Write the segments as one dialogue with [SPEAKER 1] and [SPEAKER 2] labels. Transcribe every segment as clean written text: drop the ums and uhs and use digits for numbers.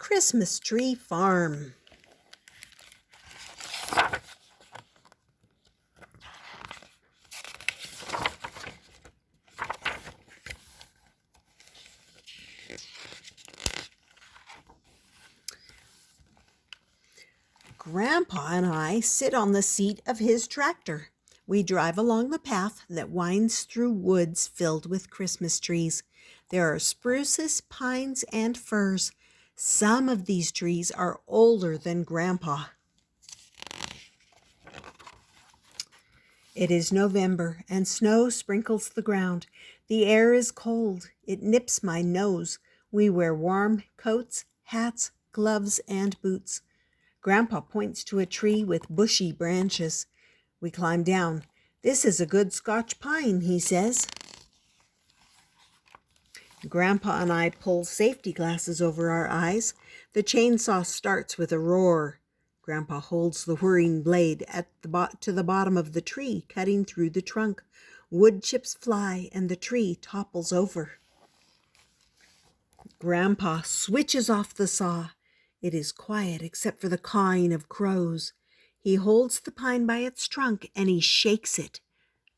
[SPEAKER 1] Christmas Tree Farm. Grandpa and I sit on the seat of his tractor. We drive along the path that winds through woods filled with Christmas trees. There are spruces, pines, and firs. Some of these trees are older than Grandpa. It is November, and snow sprinkles the ground. The air is cold. It nips my nose. We wear warm coats, hats, gloves, and boots. Grandpa points to a tree with bushy branches. We climb down. "This is a good Scotch pine," he says. Grandpa and I pull safety glasses over our eyes. The chainsaw starts with a roar. Grandpa holds the whirring blade to the bottom of the tree, cutting through the trunk. Wood chips fly and the tree topples over. Grandpa switches off the saw. It is quiet except for the cawing of crows. He holds the pine by its trunk and he shakes it.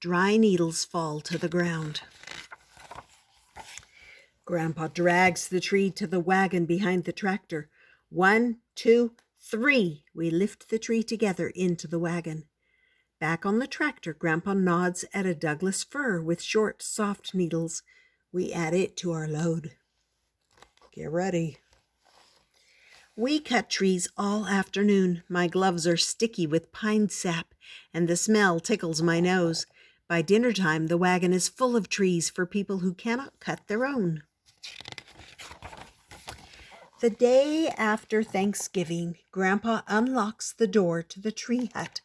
[SPEAKER 1] Dry needles fall to the ground. Grandpa drags the tree to the wagon behind the tractor. 1, 2, 3. We lift the tree together into the wagon. Back on the tractor, Grandpa nods at a Douglas fir with short, soft needles. We add it to our load. Get ready. We cut trees all afternoon. My gloves are sticky with pine sap, and the smell tickles my nose. By dinner time, the wagon is full of trees for people who cannot cut their own. The day after Thanksgiving, Grandpa unlocks the door to the tree hut,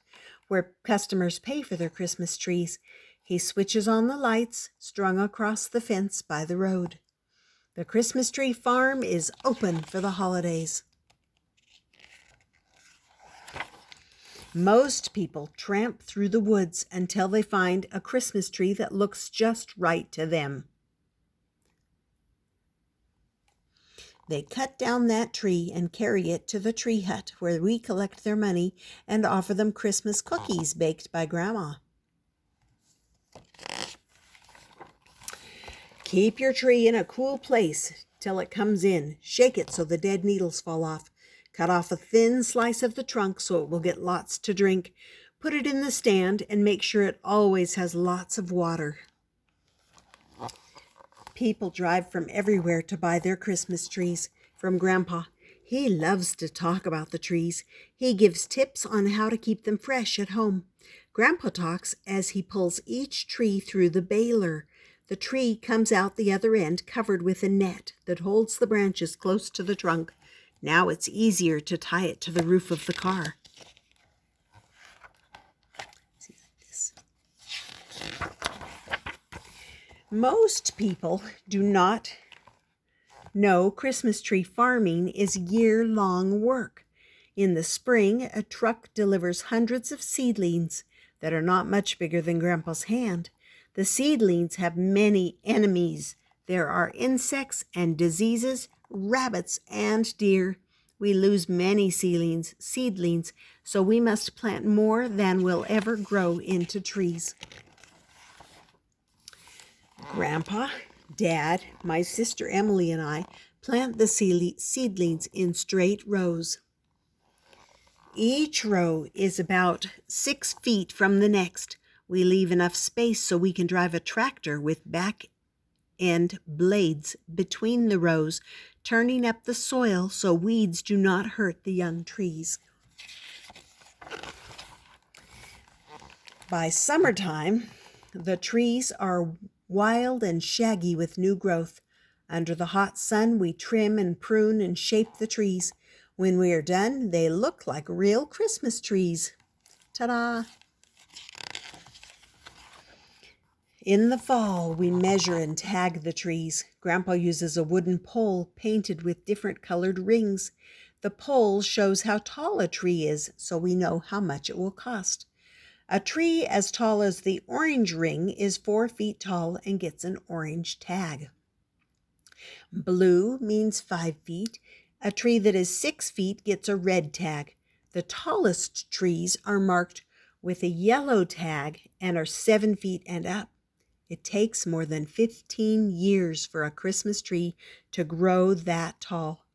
[SPEAKER 1] where customers pay for their Christmas trees. He switches on the lights strung across the fence by the road. The Christmas Tree Farm is open for the holidays. Most people tramp through the woods until they find a Christmas tree that looks just right to them. They cut down that tree and carry it to the tree hut where we collect their money and offer them Christmas cookies baked by Grandma. Keep your tree in a cool place till it comes in. Shake it so the dead needles fall off. Cut off a thin slice of the trunk so it will get lots to drink. Put it in the stand and make sure it always has lots of water. People drive from everywhere to buy their Christmas trees from Grandpa. He loves to talk about the trees. He gives tips on how to keep them fresh at home. Grandpa talks as he pulls each tree through the baler. The tree comes out the other end covered with a net that holds the branches close to the trunk. Now it's easier to tie it to the roof of the car. See, like this. Most people do not know Christmas tree farming is year-long work. In the spring, a truck delivers hundreds of seedlings that are not much bigger than Grandpa's hand. The seedlings have many enemies. There are insects and diseases, rabbits and deer. We lose many seedlings, so we must plant more than will ever grow into trees. Grandpa, Dad, my sister Emily, and I plant the seedlings in straight rows. Each row is about 6 feet from the next. We leave enough space so we can drive a tractor with back end blades between the rows, turning up the soil so weeds do not hurt the young trees. By summertime, the trees are wild and shaggy with new growth. Under the hot sun, we trim and prune and shape the trees. When we are done, they look like real Christmas trees. Ta-da! In the fall, we measure and tag the trees. Grandpa uses a wooden pole painted with different colored rings. The pole shows how tall a tree is, so we know how much it will cost. A tree as tall as the orange ring is 4 feet tall and gets an orange tag. Blue means 5 feet, A tree that is 6 feet gets a red tag. The tallest trees are marked with a yellow tag and are 7 feet and up. It takes more than 15 years for a Christmas tree to grow that tall.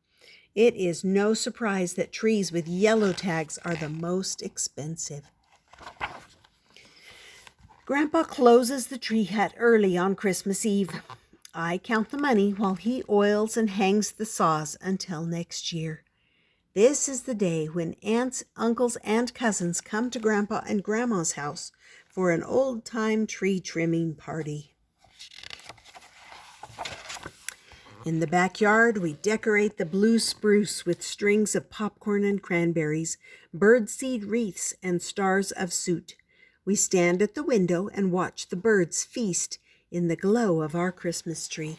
[SPEAKER 1] It is no surprise that trees with yellow tags are the most expensive. Grandpa closes the tree hut early on Christmas Eve. I count the money while he oils and hangs the saws until next year. This is the day when aunts, uncles, and cousins come to Grandpa and Grandma's house for an old-time tree trimming party. In the backyard, we decorate the blue spruce with strings of popcorn and cranberries, birdseed wreaths, and stars of soot. We stand at the window and watch the birds feast in the glow of our Christmas tree.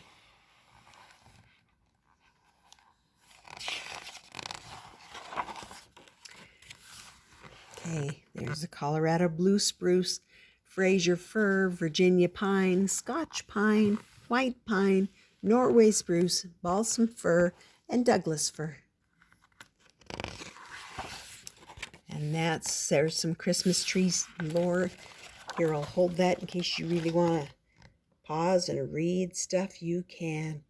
[SPEAKER 1] Okay, there's the Colorado blue spruce, Fraser fir, Virginia pine, Scotch pine, white pine, Norway spruce, balsam fir, and Douglas fir. And there's some Christmas trees lore. Here, I'll hold that in case you really want to pause and read stuff. You can.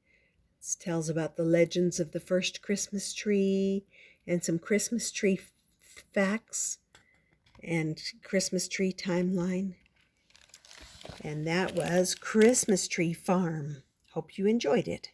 [SPEAKER 1] It tells about the legends of the first Christmas tree and some Christmas tree facts and Christmas tree timeline. And that was Christmas Tree Farm. Hope you enjoyed it.